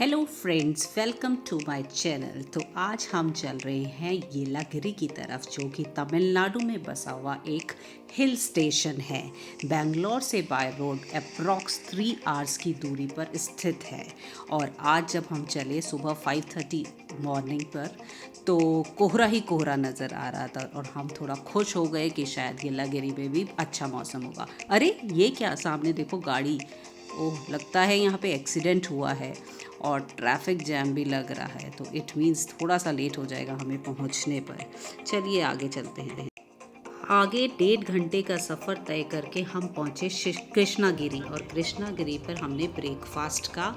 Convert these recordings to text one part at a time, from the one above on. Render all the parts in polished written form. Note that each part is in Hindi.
Hello friends, welcome to my channel. तो आज हम चल रहे हैं येलागिरी की तरफ, जो कि तमिलनाडु में बसा हुआ एक हिल स्टेशन है। बेंगलोर से बाय रोड अप्रॉक्स 3 आवर्स की दूरी पर स्थित है। और आज जब हम चले सुबह 5:30 मॉर्निंग पर, तो कोहरा ही कोहरा नज़र आ रहा था और हम थोड़ा खुश हो गए कि शायद येलागिरी में भी अच्छा मौसम होगा। अरे ये क्या, सामने देखो गाड़ी। ओह, लगता है यहाँ पे एक्सीडेंट हुआ है और ट्रैफिक जैम भी लग रहा है, तो इट मीन्स थोड़ा सा लेट हो जाएगा हमें पहुँचने पर। चलिए आगे चलते हैं। आगे 1.5 घंटे का सफ़र तय करके हम पहुँचे कृष्णागिरी, और कृष्णागिरी पर हमने ब्रेकफास्ट का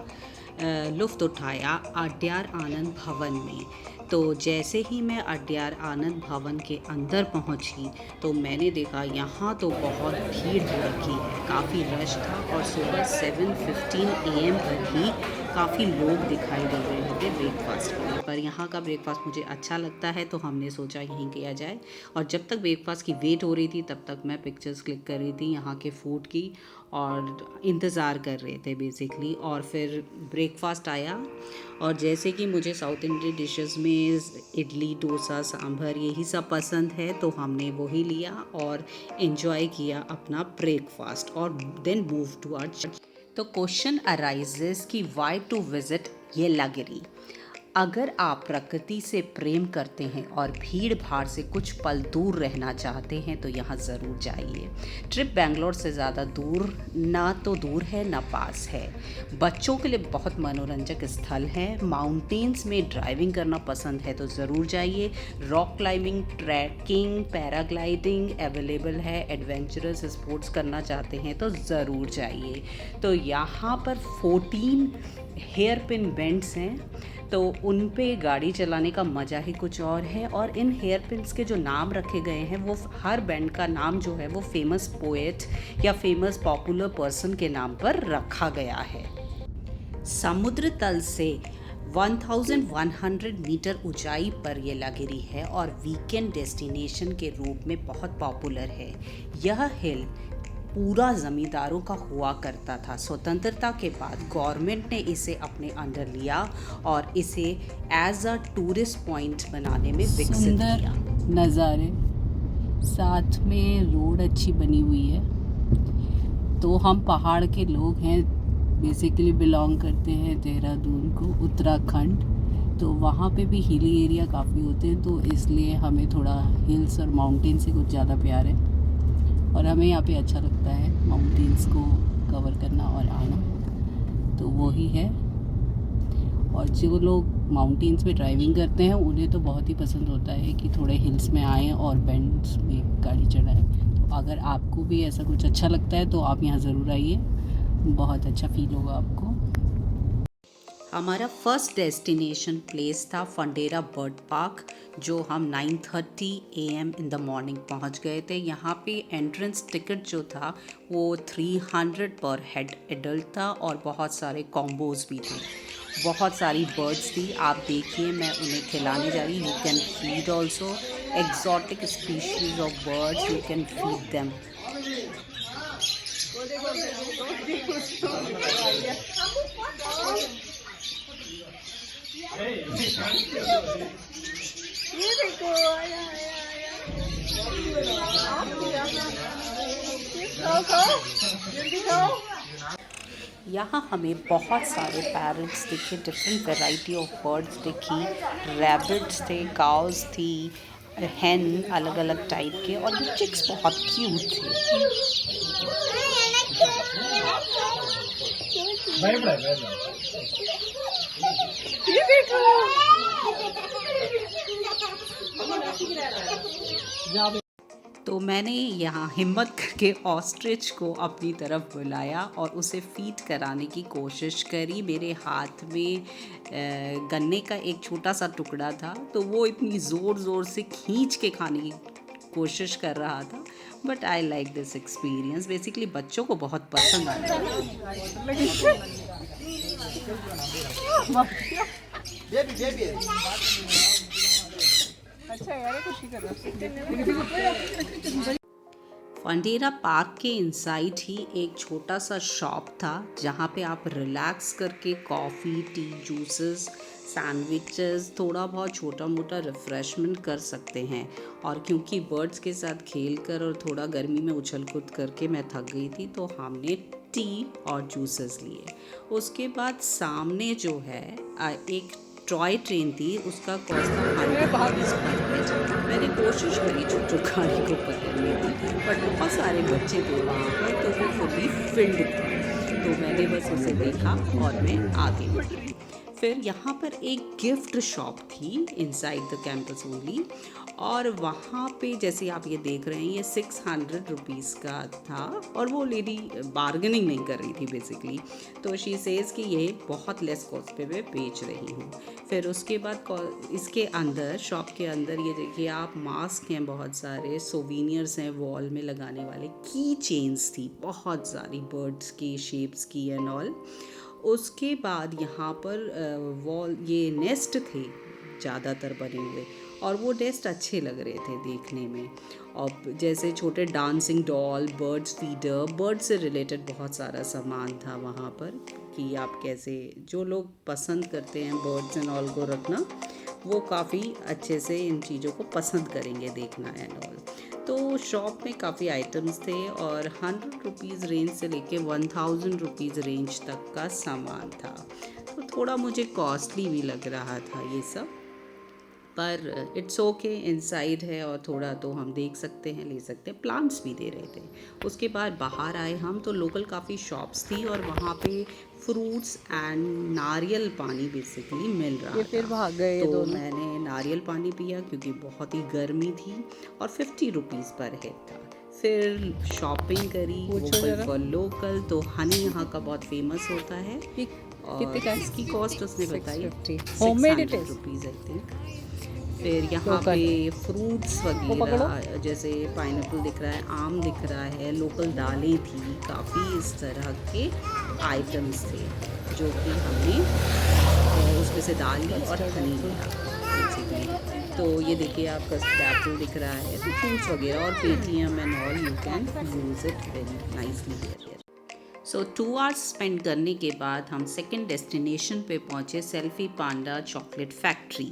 लुफ्त उठाया अड्यार आनंद भवन में। तो जैसे ही मैं अड्यार आनंद भवन के अंदर पहुंची तो मैंने देखा यहाँ तो बहुत भीड़ हो रखी है, काफ़ी रश था। और सुबह 7:15 AM पर ही काफ़ी लोग दिखाई दे रहे थे ब्रेकफास्ट के लिए। पर यहाँ का ब्रेकफास्ट मुझे अच्छा लगता है, तो हमने सोचा यहीं किया जाए। और जब तक ब्रेकफास्ट की वेट हो रही थी तब तक मैं पिक्चर्स क्लिक कर रही थी यहाँ के फूड की, और इंतज़ार कर रहे थे बेसिकली। और फिर ब्रेकफास्ट आया, और जैसे कि मुझे साउथ इंडियन डिशेस में इडली, डोसा, सांभर यही सब पसंद है, तो हमने वही लिया और इन्जॉय किया अपना ब्रेकफास्ट, और देन मूव टुवर्ड्स। तो क्वेश्चन अराइजेस कि वाई टू विजिट येलागिरी। अगर आप प्रकृति से प्रेम करते हैं और भीड़ भाड़ से कुछ पल दूर रहना चाहते हैं तो यहाँ ज़रूर जाइए। ट्रिप बेंगलोर से ज़्यादा दूर ना तो दूर है ना पास है। बच्चों के लिए बहुत मनोरंजक स्थल है। माउंटेन्स में ड्राइविंग करना पसंद है तो ज़रूर जाइए। Rock climbing, trekking, paragliding available है। एडवेंचरस स्पोर्ट्स करना चाहते हैं तो ज़रूर जाइए। तो यहाँ पर 14 हेयर पिन बेंड्स हैं, तो उन पे गाड़ी चलाने का मज़ा ही कुछ और है। और इन हेयर पिन्स के जो नाम रखे गए हैं, वो हर बैंड का नाम जो है वो फेमस पोएट या फेमस पॉपुलर पर्सन के नाम पर रखा गया है। समुद्र तल से 1100 मीटर ऊंचाई पर येलागिरी है और वीकेंड डेस्टिनेशन के रूप में बहुत पॉपुलर है। यह हिल पूरा ज़मींदारों का हुआ करता था। स्वतंत्रता के बाद गवर्नमेंट ने इसे अपने अंडर लिया और इसे एज अ टूरिस्ट पॉइंट बनाने में विकसित किया। नज़ारे, साथ में रोड अच्छी बनी हुई है। तो हम पहाड़ के लोग हैं, बेसिकली बिलोंग करते हैं देहरादून को, उत्तराखंड। तो वहाँ पे भी हिली एरिया काफ़ी होते हैं, तो इसलिए हमें थोड़ा हिल्स और माउंटेन से कुछ ज़्यादा प्यार है। और हमें यहाँ पे अच्छा लगता है माउंटेन्स को कवर करना और आना, तो वो ही है। और जो लोग माउंटेन्स में ड्राइविंग करते हैं उन्हें तो बहुत ही पसंद होता है कि थोड़े हिल्स में आएँ और बेंड्स में गाड़ी चढ़ाएँ। तो अगर आपको भी ऐसा कुछ अच्छा लगता है तो आप यहाँ ज़रूर आइए, बहुत अच्छा फील होगा आपको। हमारा फर्स्ट डेस्टिनेशन प्लेस था फंडेरा बर्ड पार्क, जो हम 9:30 AM इन द मॉर्निंग पहुंच गए थे। यहाँ पे एंट्रेंस टिकट जो था वो 300 पर हेड एडल्ट था, और बहुत सारे कॉम्बोज भी थे। बहुत सारी बर्ड्स थी, आप देखिए मैं उन्हें खिलाने जा रही। You can feed also exotic species of birds, you can feed them. ये देखो, आया आया आया। आप दिखाओ। यहाँ हमें बहुत सारे पैरट्स दिखे, डिफरेंट वैरायटी ऑफ बर्ड्स दिखी, रैबिट्स थे, काउस थी, हैन अलग अलग टाइप के, और ये चिक्स बहुत क्यूट थे। ये देखो। तो मैंने यहाँ हिम्मत करके ऑस्ट्रिच को अपनी तरफ बुलाया और उसे फीड कराने की कोशिश करी। मेरे हाथ में गन्ने का एक छोटा सा टुकड़ा था, तो वो इतनी ज़ोर ज़ोर से खींच के खाने की कोशिश कर रहा था। But I like this experience. Basically बच्चों को बहुत पसंद आता है। अच्छा यार, खुशी कर रहा। फंडेरा पार्क के इनसाइड ही एक छोटा सा शॉप था जहाँ पे आप रिलैक्स करके कॉफ़ी, टी, जूसेस, सैंडविचेस, थोड़ा बहुत छोटा मोटा रिफ़्रेशमेंट कर सकते हैं। और क्योंकि बर्ड्स के साथ खेल कर और थोड़ा गर्मी में उछल कूद करके मैं थक गई थी, तो हमने टी और जूसेस लिए। उसके बाद सामने जो है एक टॉय ट्रेन थी, उसका कॉस्ट था 100 रुपीज़ पर हेड। मैंने कोशिश करी छोटू गाड़ी को पकड़ने की, बट बहुत सारे बच्चे थे वहाँ पर, तो वो फुली फिल्ड था। तो मैंने बस उसे देखा और मैं आगे बढ़ी। फिर यहाँ पर एक गिफ्ट शॉप थी इनसाइड द कैंपस ओनली, और वहाँ पे जैसे आप ये देख रहे हैं, ये 600 रुपीज़ का था, और वो लेडी बार्गेनिंग नहीं कर रही थी बेसिकली। तो शी सेज़ कि ये बहुत लेस कॉस्ट पे मैं बेच रही हूँ। फिर उसके बाद इसके अंदर, शॉप के अंदर, ये देखिए आप, मास्क हैं, बहुत सारे सोवीनियर्स हैं, वॉल में लगाने वाले, की चेन्स थी बहुत सारी बर्ड्स की शेप्स की एंड ऑल। उसके बाद यहाँ पर वॉल, ये नेस्ट थे ज़्यादातर बने हुए, और वो नेस्ट अच्छे लग रहे थे देखने में। और जैसे छोटे dancing doll, birds feeder, bird से रिलेटेड बहुत सारा सामान था वहाँ पर, कि आप कैसे, जो लोग पसंद करते हैं बर्ड्स एंड ऑल को रखना, वो काफ़ी अच्छे से इन चीज़ों को पसंद करेंगे देखना एंड ऑल। तो शॉप में काफ़ी आइटम्स थे, और 100 रुपीज़ रेंज से लेके 1000 रुपीज़ रेंज तक का सामान था। तो थोड़ा मुझे कॉस्टली भी लग रहा था ये सब, पर इट्स ओके, इनसाइड है और थोड़ा तो हम देख सकते हैं, ले सकते हैं। प्लांट्स भी दे रहे थे। उसके बाद बाहर आए हम, तो लोकल काफ़ी शॉप्स थी, और वहाँ पे फ्रूट्स एंड नारियल पानी बेसिकली मिल रहा ये फिर था। भाग गए ये तो दोनों। मैंने नारियल पानी पिया क्योंकि बहुत ही गर्मी थी, और 50 रुपीज़ पर हेड था। फिर शॉपिंग करी पूछो वोकल जरा। फॉर लोकल, तो हनी यहाँ का बहुत फेमस होता है, ये और कितने का है? इसकी कॉस्ट उसने बताई 650। Homemade it 600 is. Rupees I think. फिर यहाँ लोकल। पे फ्रूट्स वो पकड़ो। वगैरह, जैसे पाइनएप्पल दिख रहा है, आम दिख रहा है, लोकल दालें थी, काफ़ी इस तरह के आइटम्स थे, जो कि हमने उसमें से दाल ली और हनी लिया बेसिकली। तो ये देखिए आप, कस्टर्ड एप्पल दिख रहा है, तो फ्रूट्स वगैरह, और Paytm and all, you can use it very nicely here. So 2 hours spend करने के बाद हम सेकंड डेस्टिनेशन पे पहुँचे, सेल्फी पांडा चॉकलेट फैक्ट्री।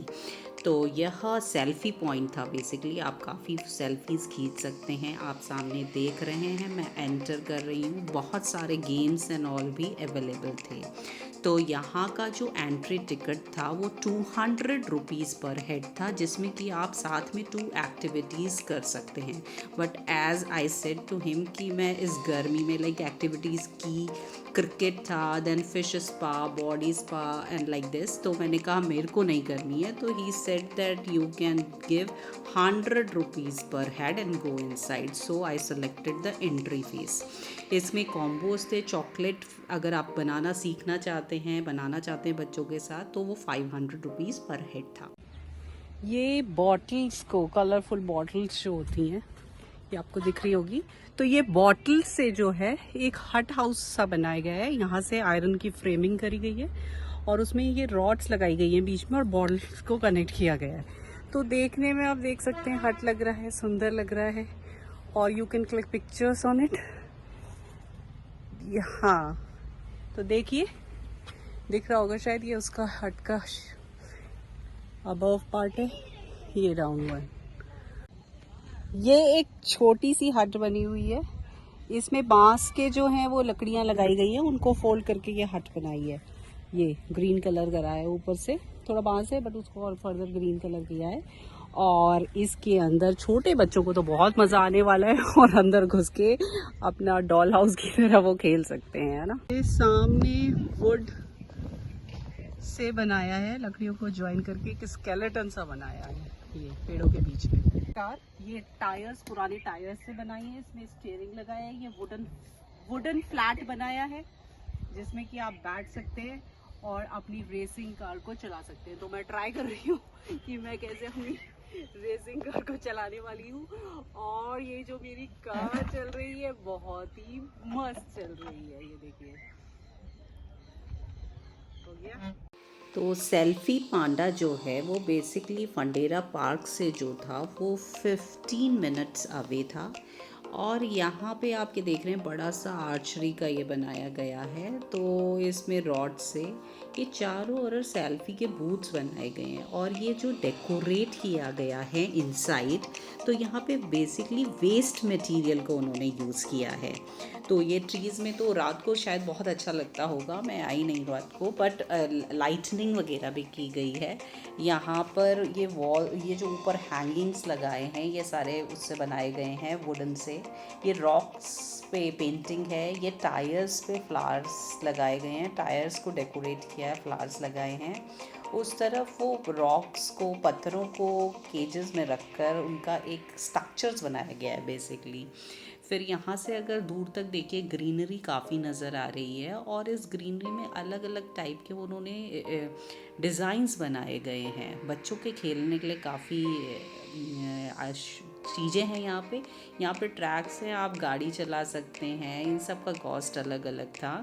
तो यह सेल्फ़ी पॉइंट था बेसिकली, आप काफ़ी सेल्फीज़ खींच सकते हैं। आप सामने देख रहे हैं, मैं एंटर कर रही हूँ, बहुत सारे गेम्स एंड ऑल भी अवेलेबल थे। तो यहाँ का जो एंट्री टिकट था वो 200 रुपीज़ पर हेड था, जिसमें कि आप साथ में 2 एक्टिविटीज़ कर सकते हैं। But as I said to him कि मैं इस गर्मी में लाइक एक्टिविटीज़ की, क्रिकेट था, then fish spa, body spa and like this, तो मैंने कहा मेरे को नहीं करनी है। तो he said that you can give 100 rupees per head and go inside. So I selected the entry fee. इसमें कॉम्बोज थे, चॉकलेट अगर आप बनाना सीखना चाहते हैं, बनाना चाहते हैं बच्चों के साथ, तो वो 500 रुपीज़ पर हेड था। ये बॉटल्स को, कलरफुल बॉटल्स जो होती हैं, ये आपको दिख रही होगी, तो ये बॉटल से जो है एक हट हाउस सा बनाया गया है। यहाँ से आयरन की फ्रेमिंग करी गई है, और उसमें ये रॉड्स लगाई गई हैं बीच में, और बॉटल्स को कनेक्ट किया गया है। तो देखने में आप देख सकते हैं हट लग रहा है, सुंदर लग रहा है, और you can click pictures on it. हाँ, तो देखिए, दिख रहा होगा शायद, ये उसका हट का अबव पार्ट है, ये डाउन हुआ है। ये एक छोटी सी हट बनी हुई है, इसमें बांस के जो हैं वो लकड़ियां लगाई गई हैं, उनको फोल्ड करके ये हट बनाई है। ये ग्रीन कलर करा है, ऊपर से थोड़ा बांस है बट उसको और फर्दर ग्रीन कलर किया है। और इसके अंदर छोटे बच्चों को तो बहुत मजा आने वाला है, और अंदर घुस के अपना डॉल हाउस की तरह वो खेल सकते हैं, है ना। ये सामने वुड से बनाया है, लकड़ियों को ज्वाइन करके एक स्केलेटन सा बनाया है, ये पेड़ों के बीच में। कार, ये टायर्स, पुराने टायर्स से बनाई है, इसमें स्टीयरिंग लगाया है, ये वुडन फ्लैट बनाया है, जिसमें कि आप बैठ सकते हैं और अपनी रेसिंग कार को चला सकते हैं। तो मैं ट्राई कर रही हूँ कि मैं कैसे अपनी रेसिंग कार को चलाने वाली हूँ, और ये जो मेरी कार चल रही है बहुत ही मस्त चल रही है, ये देखिए। हो गया। तो सेल्फी पांडा जो है वो बेसिकली फंडेरा पार्क से जो था वो 15 मिनट्स अवे था, और यहाँ पे आपके देख रहे हैं बड़ा सा आर्चरी का ये बनाया गया है। तो इसमें रॉड से ये चारों ओर सेल्फी के बूथ्स बनाए गए हैं और ये जो डेकोरेट किया गया है इनसाइड, तो यहाँ पे बेसिकली वेस्ट मटेरियल को उन्होंने यूज़ किया है। तो ये ट्रीज़ में तो रात को शायद बहुत अच्छा लगता होगा, मैं आई नहीं रात को, बट लाइटनिंग वगैरह भी की गई है। यहाँ पर ये वॉल, ये जो ऊपर हैंगिंग्स लगाए हैं ये सारे उससे बनाए गए हैं वुडन से। ये रॉक्स पे पेंटिंग है, ये टायर्स पे फ्लावर्स लगाए गए हैं, टायर्स को डेकोरेट किया है, फ्लावर्स लगाए हैं। उस तरफ वो रॉक्स को, पत्थरों को केजेस में रखकर उनका एक स्ट्रक्चर्स बनाया गया है बेसिकली। फिर यहाँ से अगर दूर तक देखिए ग्रीनरी काफ़ी नज़र आ रही है और इस ग्रीनरी में अलग अलग टाइप के उन्होंने डिज़ाइंस बनाए गए हैं। बच्चों के खेलने के लिए काफ़ी चीज़ें हैं यहाँ पे ट्रैक्स हैं, आप गाड़ी चला सकते हैं। इन सब का कॉस्ट अलग अलग था।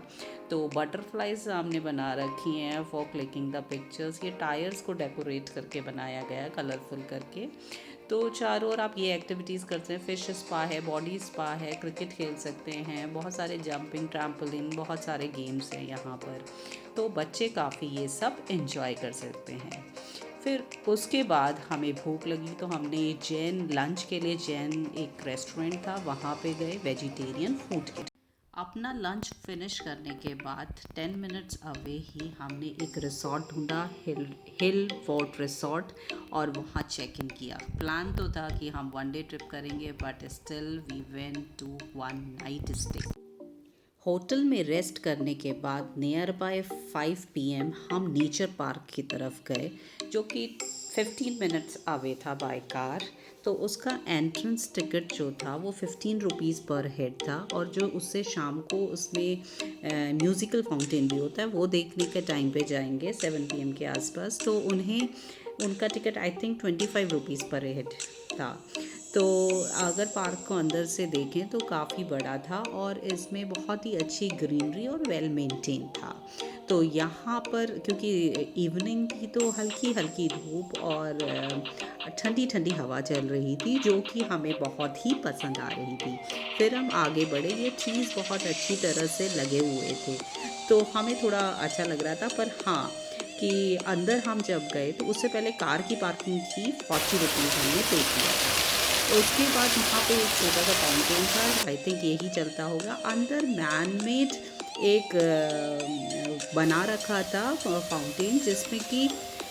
तो बटरफ्लाइज हमने बना रखी हैं फॉर क्लिकिंग द पिक्चर्स। ये टायर्स को डेकोरेट करके बनाया गया है कलरफुल करके। तो चारों ओर आप ये एक्टिविटीज़ करते हैं, फिश स्पा है, बॉडी स्पा है, क्रिकेट खेल सकते हैं, बहुत सारे जंपिंग, ट्रैम्पोलिन, बहुत सारे गेम्स हैं यहाँ पर। तो बच्चे काफ़ी ये सब एंजॉय कर सकते हैं। फिर उसके बाद हमें भूख लगी तो हमने जैन लंच के लिए, जैन एक रेस्टोरेंट था वहाँ पे गए वेजिटेरियन फूड के। अपना लंच फिनिश करने के बाद 10 मिनट्स अवे ही हमने एक रिसॉर्ट ढूंढा, हिल फोर्ट रिसॉर्ट, और वहाँ चेक इन किया। प्लान तो था कि हम 1 डे ट्रिप करेंगे, but still we went to 1 night stay. Hotel में रेस्ट करने के बाद नियर बाय 5 PM हम नेचर पार्क की तरफ गए, जो कि 15 मिनट्स अवे था बाय कार। तो उसका एंट्रेंस टिकट जो था वो 15 रुपीज़ पर हेड था, और जो उससे शाम को उसमें म्यूज़िकल फाउंटेन भी होता है वो देखने के टाइम पे जाएंगे 7 PM के आसपास, तो उन्हें उनका ticket I think 25 rupees per head था। तो अगर पार्क को अंदर से देखें तो काफ़ी बड़ा था और इसमें बहुत ही अच्छी ग्रीनरी और वेल मेंटेन था। तो यहाँ पर क्योंकि इवनिंग थी तो हल्की हल्की धूप और ठंडी ठंडी हवा चल रही थी, जो कि हमें बहुत ही पसंद आ रही थी। फिर हम आगे बढ़े, ये ट्रीज़ बहुत अच्छी तरह से लगे हुए थे तो हमें थोड़ा अच्छा लग रहा था। पर हाँ, कि अंदर हम जब गए तो उससे पहले कार की पार्किंग की 40 रुपीज़ हमने पे किया था। उसके बाद वहाँ पे एक छोटा सा फाउंटेन था, आई थिंक यही चलता होगा। अंदर मैन मेड एक बना रखा था फाउंटेन, जिसमें कि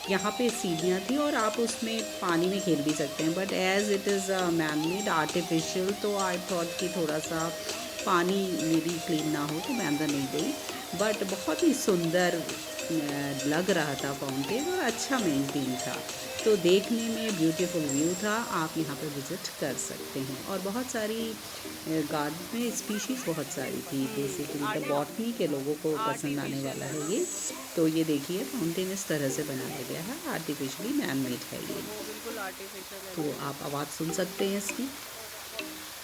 यहाँ पे सीढ़ियाँ थी और आप उसमें पानी में खेल भी सकते हैं, but as it is man made artificial, तो आई थॉट कि थोड़ा सा पानी मेरी क्लीन ना हो तो मैं अंदर नहीं गई। बट बहुत ही सुंदर लग रहा था फाउंटेन और अच्छा मेंटेन था, तो देखने में ब्यूटीफुल व्यू था। आप यहाँ पर विज़िट कर सकते हैं। और बहुत सारी गार्डन में स्पीशीज़ बहुत सारी थी, बेसिकली तो बॉटनी के लोगों को पसंद आने वाला है ये। तो ये देखिए फाउंटेन इस तरह से बनाया गया है, आर्टिफिशियली मैन मेड है ये। बिल्कुल आर्टिफिशियल है। तो आप आवाज़ सुन सकते हैं इसकी,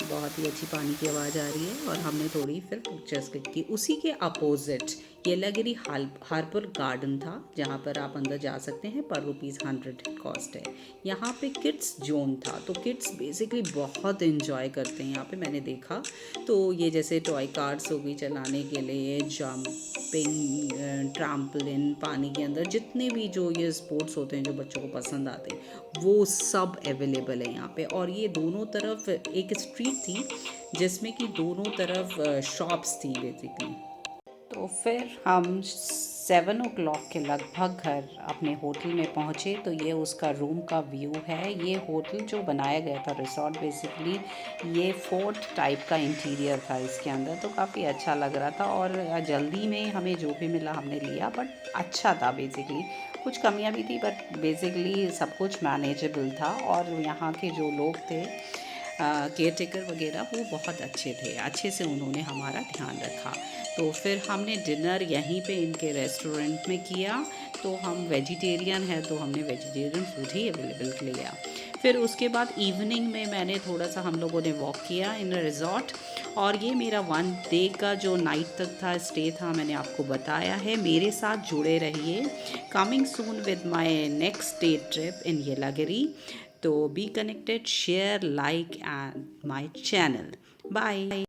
बहुत ही अच्छी पानी की आवाज़ आ रही है। और हमने थोड़ी फिर पिक्चर्स क्लिक की। उसी के अपोजिट येलागिरी हार्बर गार्डन था, जहाँ पर आप अंदर जा सकते हैं, पर ₹100 कॉस्ट है। यहाँ पे किड्स जोन था, तो किड्स बेसिकली बहुत इन्जॉय करते हैं यहाँ पे, मैंने देखा। तो ये जैसे टॉय कार्स हो गई चलाने के लिए, जंपिंग, ट्रैम्पोलिन, पानी के अंदर जितने भी जो ये स्पोर्ट्स होते हैं जो बच्चों को पसंद आते हैं, वो सब अवेलेबल है यहाँ पे। और ये दोनों तरफ एक स्ट्रीट थी जिसमें कि दोनों तरफ शॉप्स थी बेसिकली। तो फिर हम 7 o'clock के लगभग घर अपने होटल में पहुँचे। तो ये उसका रूम का व्यू है। ये होटल जो बनाया गया था, रिसॉर्ट बेसिकली, ये फोर्ट टाइप का इंटीरियर था इसके अंदर, तो काफ़ी अच्छा लग रहा था। और जल्दी में हमें जो भी मिला हमने लिया, बट अच्छा था बेसिकली। कुछ कमियां भी थी, बट बेसिकली सब कुछ मैनेजेबल था। और यहाँ के जो लोग थे, केयर टेकर वगैरह, वो बहुत अच्छे थे, अच्छे से उन्होंने हमारा ध्यान रखा। तो फिर हमने डिनर यहीं पे इनके रेस्टोरेंट में किया। तो हम वेजिटेरियन है तो हमने वेजिटेरियन फूड ही अवेलेबल लिया। फिर उसके बाद इवनिंग में मैंने थोड़ा सा, हम लोगों ने वॉक किया इन रिजॉर्ट। और ये मेरा 1 डे का जो नाइट तक था स्टे था, मैंने आपको बताया है। मेरे साथ जुड़े रहिए, coming soon with my next day trip in Yelagiri. तो be connected, share, like and my channel. Bye.